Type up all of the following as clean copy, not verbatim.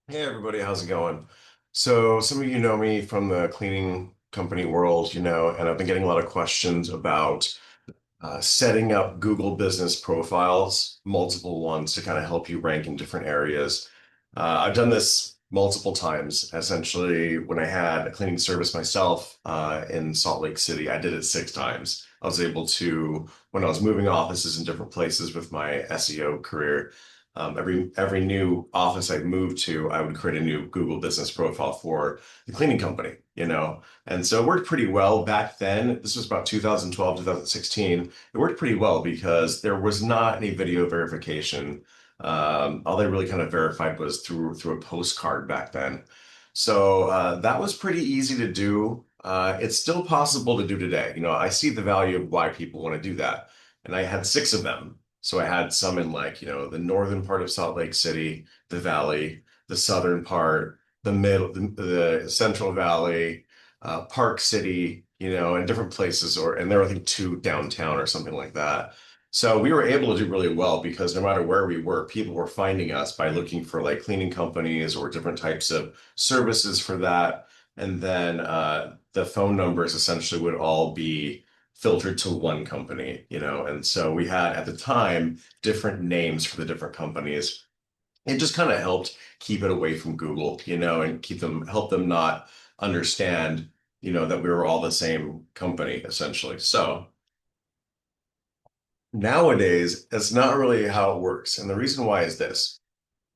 Hey everybody, how's it going? So some of you know me from the cleaning company world, and I've been getting a lot of questions about setting up Google business profiles, multiple ones to kind of help you rank in different areas. I've done this multiple times. Essentially, when I had a cleaning service myself in Salt Lake City, I did it 6 times. I was able to, when I was moving offices in different places with my SEO career, every new office I moved to, I would create a new Google business profile for the cleaning company, And so it worked pretty well back then. This was about 2012, 2016. It worked pretty well because there was not any video verification. All they really kind of verified was through a postcard back then. So that was pretty easy to do. It's still possible to do today. I see the value of why people want to do that. And I had 6 of them. So I had some in like, the northern part of Salt Lake City, the valley, the southern part, the middle, the Central Valley, Park City, and different places, and there were I think 2 downtown or something like that. So we were able to do really well because no matter where we were, people were finding us by looking for like cleaning companies or different types of services for that. And then the phone numbers essentially would all be filtered to one company, And so we had at the time different names for the different companies. It just kind of helped keep it away from Google, and help them not understand, that we were all the same company essentially. So nowadays, that's not really how it works. And the reason why is this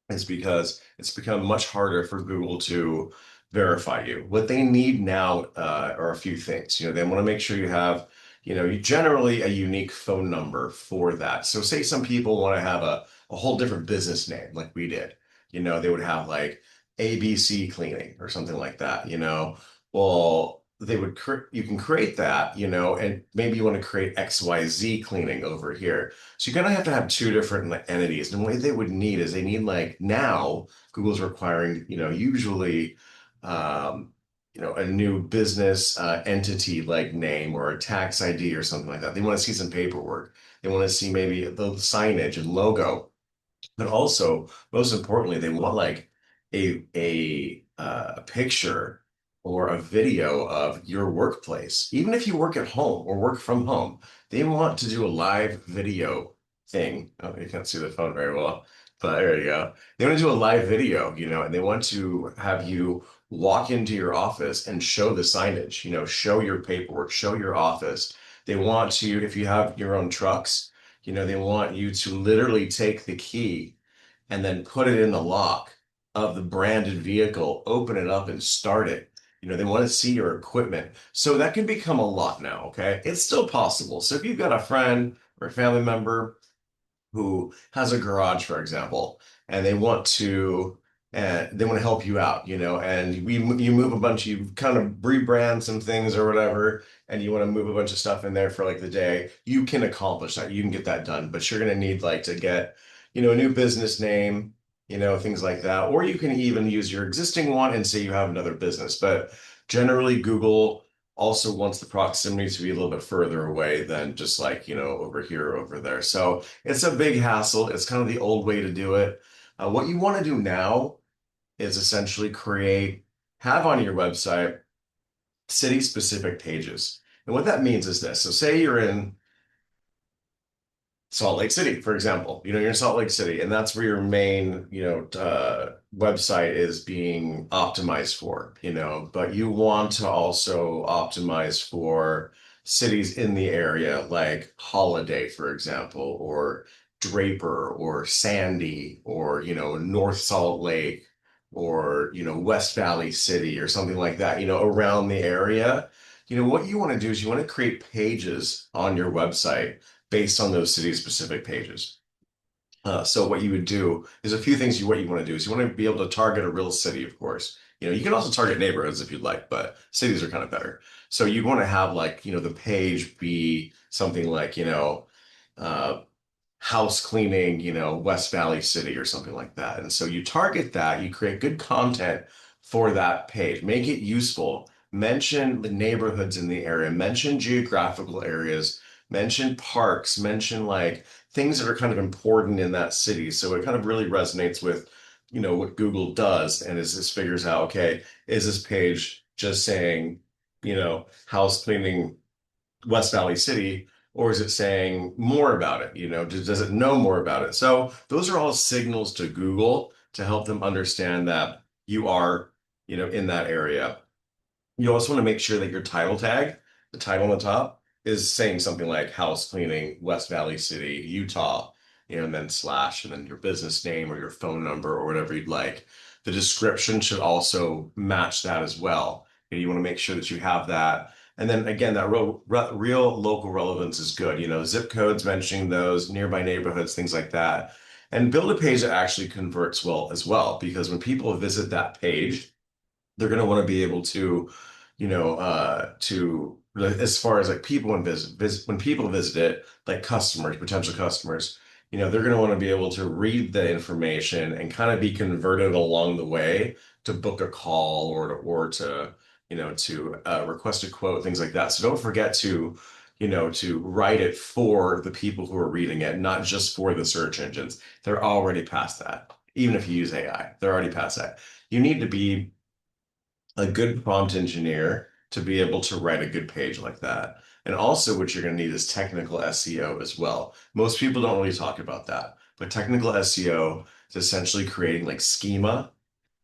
is because it's become much harder for Google to verify you. What they need now are a few things. They want to make sure you have, you generally a unique phone number for that. So say some people want to have a whole different business name like we did. They would have like ABC Cleaning or something like that, Well, you can create that, and maybe you want to create XYZ Cleaning over here. So you're gonna have to have 2 different like, entities. And what they would need is they need like now Google's requiring, usually a new business entity like name or a tax ID or something like that. They want to see some paperwork. They want to see maybe the signage and logo. But also, most importantly, they want like a picture or a video of your workplace. Even if you work at home or work from home, they want to do a live video thing. Oh, you can't see the phone very well, but there you go. They want to do a live video, and they want to have you walk into your office and show the signage, show your paperwork, show your office. They want to, if you have your own trucks, they want you to literally take the key and then put it in the lock of the branded vehicle, open it up and start it. They want to see your equipment. So that can become a lot now, okay? It's still possible. So if you've got a friend or a family member who has a garage, for example, and they want to help you out, and you move a bunch, you kind of rebrand some things or whatever, and you want to move a bunch of stuff in there for like the day, you can accomplish that. You can get that done, but you're going to need like to get, a new business name, things like that, or you can even use your existing one and say you have another business. But generally, Google also wants the proximity to be a little bit further away than just like, over here or over there. So it's a big hassle. It's kind of the old way to do it. What you want to do now is essentially have on your website city-specific pages. And what that means is this. So say you're in Salt Lake City, for example. You're in Salt Lake City, and that's where your main, website is being optimized for, but you want to also optimize for cities in the area like Holiday, for example, or Draper or Sandy or, North Salt Lake or, West Valley City or something like that, around the area. What you want to do is you want to create pages on your website based on those city specific pages. So what you would do is a few things what you want to do is you want to be able to target a real city, of course. You can also target neighborhoods if you'd like, but cities are kind of better. So you want to have like, the page be something like, uh, house cleaning, West Valley City or something like that. And so you target that, you create good content for that page, make it useful, mention the neighborhoods in the area, mention geographical areas, mention parks, mention like things that are kind of important in that city. So it kind of really resonates with what Google does, and is this figures out, okay, is this page just saying, house cleaning West Valley City, or is it saying more about it? Does it know more about it? So those are all signals to Google to help them understand that you are, in that area. You also want to make sure that your title tag, the title on the top, is saying something like house cleaning, West Valley City, Utah, and then slash, and then your business name or your phone number or whatever you'd like. The description should also match that as well. And you want to make sure that you have that. And then again, that real local relevance is good. Zip codes, mentioning those, nearby neighborhoods, things like that. And build a page that actually converts well as well, because when people visit that page, they're going to want to be able to, as far as like people when people visit it, like customers, potential customers, they're going to want to be able to read the information and kind of be converted along the way to book a call or to request a quote, things like that. So don't forget to write it for the people who are reading it, not just for the search engines. They're already past that. Even if you use AI, they're already past that. You need to be a good prompt engineer to be able to write a good page like that. And also, what you're going to need is technical SEO as well. Most people don't really talk about that, but technical SEO is essentially creating like schema,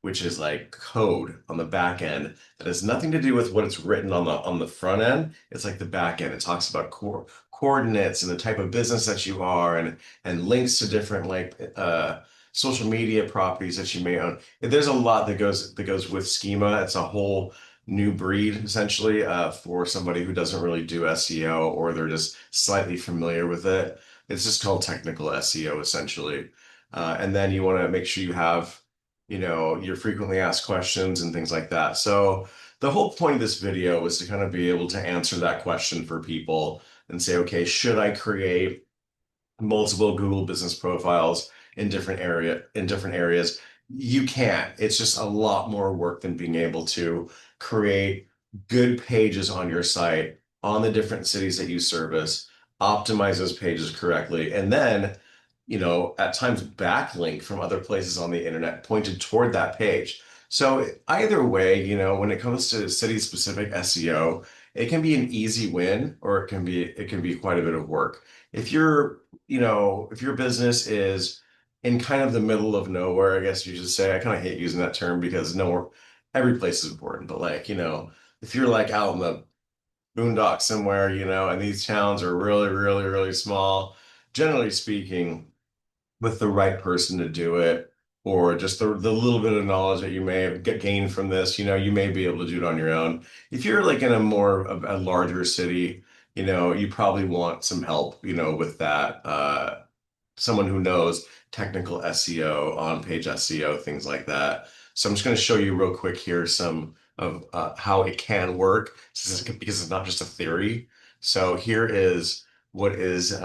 which is like code on the back end that has nothing to do with what it's written on the front end. It's like the back end. It talks about coordinates and the type of business that you are, and links to different like social media properties that you may own. There's a lot that goes with schema. It's a whole new breed essentially for somebody who doesn't really do SEO, or they're just slightly familiar with it. It's just called technical SEO essentially. And then you want to make sure you have your frequently asked questions and things like that. So the whole point of this video was to kind of be able to answer that question for people and say, okay, should I create multiple Google business profiles in different areas? You can. It's just a lot more work than being able to create good pages on your site on the different cities that you service, optimize those pages correctly, and then, at times backlink from other places on the internet pointed toward that page. So either way, when it comes to city-specific SEO, it can be an easy win, or it can be quite a bit of work. If your business is in kind of the middle of nowhere, I guess you should say. I kind of hate using that term because nowhere, every place is important. But like, if you're like out in the boondocks somewhere, and these towns are really, really, really small, generally speaking, with the right person to do it, or just the little bit of knowledge that you may have gained from this, you may be able to do it on your own. If you're like in a more of a larger city, you probably want some help, with that. Someone who knows technical SEO, on-page SEO, things like that. So I'm just going to show you real quick here some of how it can work, because it's not just a theory. So here is what is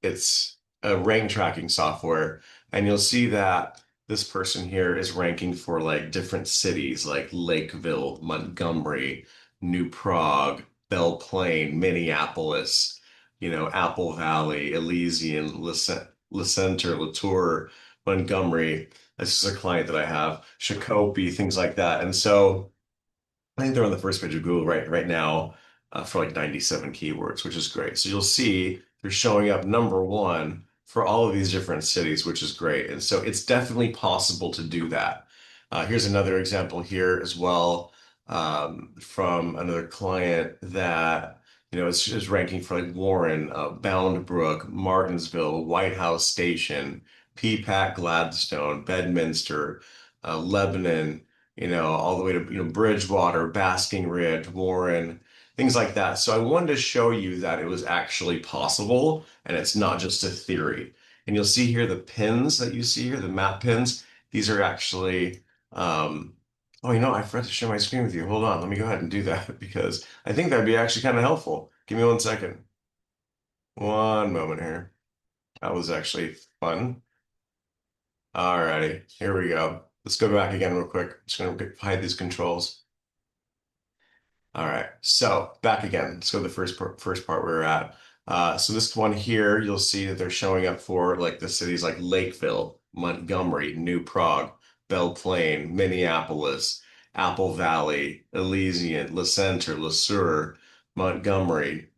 it's a rank tracking software, and you'll see that this person here is ranking for like different cities like Lakeville, Montgomery, New Prague, Belle Plaine, Minneapolis, Apple Valley, Elysian, Lecenter, Latour, Montgomery. This is a client that I have, Shakopee, things like that. And so I think they're on the first page of Google right now for like 97 keywords, which is great. So you'll see they're showing up number one for all of these different cities, which is great. And so it's definitely possible to do that. Here's another example here as well, from another client that is ranking for like Warren, Bound Brook, Martinsville, White House Station, Peapack, Gladstone, Bedminster, Lebanon, all the way to, Bridgewater, Basking Ridge, Warren, things like that. So I wanted to show you that it was actually possible and it's not just a theory. And you'll see here the pins that you see here, the map pins. These are actually, oh, I forgot to share my screen with you. Hold on, let me go ahead and do that because I think that'd be actually kind of helpful. Give me 1 second. One moment here. That was actually fun. Alrighty, here we go. Let's go back again real quick. Just gonna hide these controls. All right, so back again. Let's go to the first part we were at. So this one here, you'll see that they're showing up for like the cities like Lakeville, Montgomery, New Prague, Belle Plaine, Minneapolis, Apple Valley, Elysian, Le Centre, Le Sueur, Montgomery,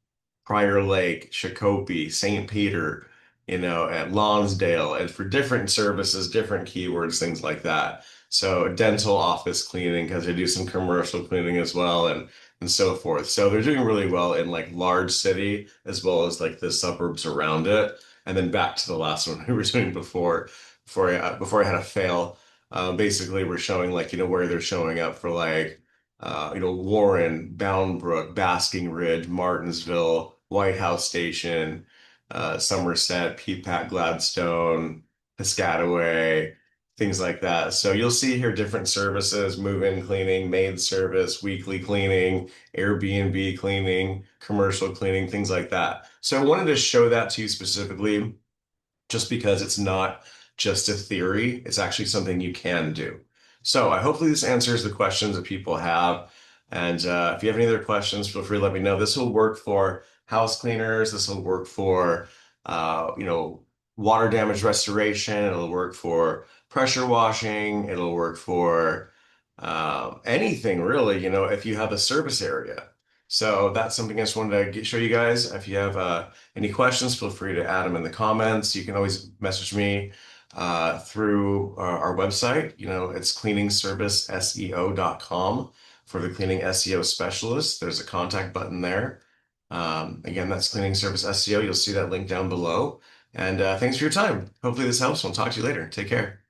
Prior Lake, Shakopee, St. Peter, at Lonsdale, and for different services, different keywords, things like that. So dental office cleaning, because they do some commercial cleaning as well, and so forth. So they're doing really well in like large city as well as like the suburbs around it. And then back to the last one we were doing before I had a fail. Basically, we're showing like where they're showing up for like Warren, Bound Brook, Basking Ridge, Martinsville, White House Station, Somerset, Peapack, Gladstone, Piscataway, things like that. So you'll see here different services, move-in cleaning, maid service, weekly cleaning, Airbnb cleaning, commercial cleaning, things like that. So I wanted to show that to you specifically just because it's not just a theory, it's actually something you can do. So I hopefully this answers the questions that people have. And if you have any other questions, feel free to let me know. This will work for house cleaners. This will work for, water damage restoration. It'll work for pressure washing. It'll work for anything really, if you have a service area. So that's something I just wanted to show you guys. If you have any questions, feel free to add them in the comments. You can always message me through our website. It's cleaningserviceseo.com for the cleaning SEO specialist. There's a contact button there. Again, that's Cleaning Service SEO. You'll see that link down below. And thanks for your time. Hopefully this helps. We'll talk to you later. Take care.